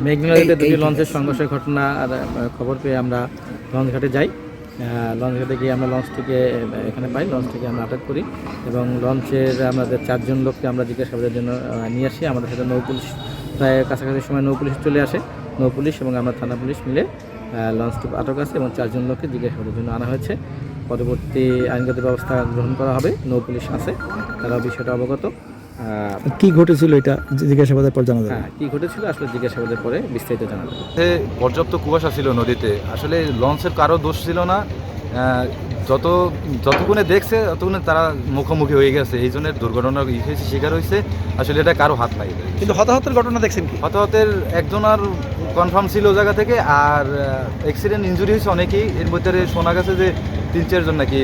মেঘনা নদীতে দুটি লঞ্চের সংঘর্ষের ঘটনা খবর পেয়ে আমরা লঞ্চ ঘাটে যাই। লঞ্চ ঘাটে গিয়ে আমরা লঞ্চটিকে এখানে পাই, লঞ্চটিকে আমরা আটক করি এবং লঞ্চের আমাদের 4 জন লোককে আমরা জিজ্ঞাসাবাদের জন্য নিয়ে আসি। আমাদের সাথে নৌপুলিশ প্রায় কাছাকাছি সময় নৌপুলিশ চলে আসে। নৌপুলিশ এবং আমরা থানা পুলিশ মিলে লঞ্চটি আটক আছে এবং 4 জন লোককে জিজ্ঞাসাবাদের জন্য আনা হয়েছে। পরবর্তী আইনগত ব্যবস্থা গ্রহণ করা হবে। নৌপুলিশ আছে, তারা বিষয়টা অবগত। কি ঘটেছিল এটা জিজ্ঞাসাবাদের পর জানা যাবে? কি ঘটেছিল আসলে জিজ্ঞাসাবাদের পরে বিস্তারিত জানা যাবে। পর্যাপ্ত কুয়াশা ছিল নদীতে, আসলে লঞ্চের কারো দোষ ছিল না। যতক্ষণে দেখছে ততক্ষণে তারা মুখোমুখি হয়ে গেছে, এই জন্য দুর্ঘটনার শিকার হয়েছে। আসলে এটা কারো হাত নাই। কিন্তু হতাহতের ঘটনা দেখছেন কি? হতাহতের একজনের কনফার্ম ছিল জায়গা থেকে, আর অ্যাক্সিডেন্ট ইঞ্জুরি হয়েছে অনেকেই। এর ভিতরে শোনা গেছে যে 3-4 জন নাকি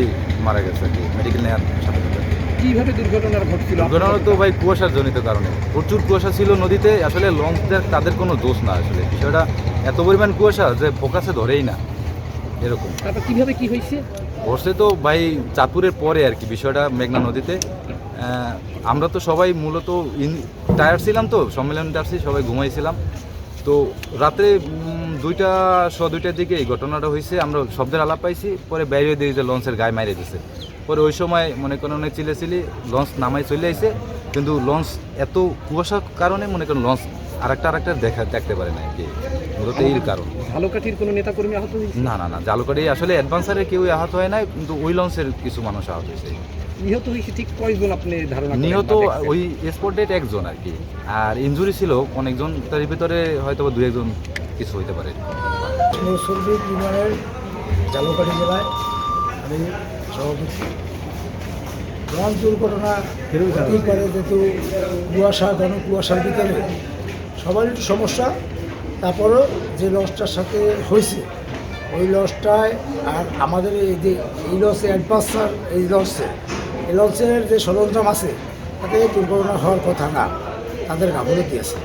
মারা গেছে আর কি, মেডিকেল নেওয়ার সাথে সাথে। কিভাবে দুর্ঘটনার ঘটছিল? দুর্ঘটনা তো ভাই কুয়াশার জনিত কারণে, প্রচুর কুয়াশা ছিল নদীতে। আসলে লঞ্চদের তাদের কোনো দোষ না, আসলে বিষয়টা এত পরিমাণ কুয়াশা যে ফোকাসে ধরেই না এরকম। তারপর কিভাবে কি হয়েছে? বসে তো ভাই চাঁদপুরের পরে আর কি বিষয়টা, মেঘনা নদীতে। আমরা তো সবাই মূলত টায়ার ছিলাম, তো সম্মেলনটা আসছি, সবাই ঘুমাইছিলাম। তো রাত্রে 2টার দিকে এই ঘটনাটা হয়েছে। আমরা শব্দের আলাপ পাইছি, পরে বাইরে দিয়ে যে লঞ্চের গায়ে মারিয়ে দিয়েছে। পরে ওই সময় মনে করেন অনেক চিলেছিলি, লঞ্চ নামাই চলে আসে, কিন্তু লঞ্চ এত কুয়াশার কারণে মনে করেন লঞ্চ আরেকটা দেখতে পারে না আর কি, মূলত এই কারণ। ঝালকাঠির কোনো নেতাকর্মী আহত হয়েছে? না, ঝালকাঠি আসলে অ্যাডভান্সারে কেউ আহত হয় নাই, কিন্তু ওই লঞ্চের কিছু মানুষ আহত হয়েছে। নিহত হয়েছে ঠিক কয়জন আপনি ধারণা করেন? নিহত ওই স্পট ডেট 1 জন আর কি, আর ইনজুরি ছিল অনেকজন। তার ভিতরে হয়তো 2-1 জন কিছু হইতে পারে। ঝালকাঠি জেলায় আমি সভাপতি। লঞ্চ দুর্ঘটনা হতেই পারে, যেহেতু ঘন কুয়াশার ভিতরে সবারই একটু সমস্যা। তারপরও যে লঞ্চটার সাথে হয়েছে ওই লঞ্চটায়, আর আমাদের এই লঞ্চে অ্যাডভান্সার এই লঞ্চের যে সরঞ্জাম আছে তাতে দুর্ঘটনা হওয়ার কথা না, তাদের গাফিলতি আছে।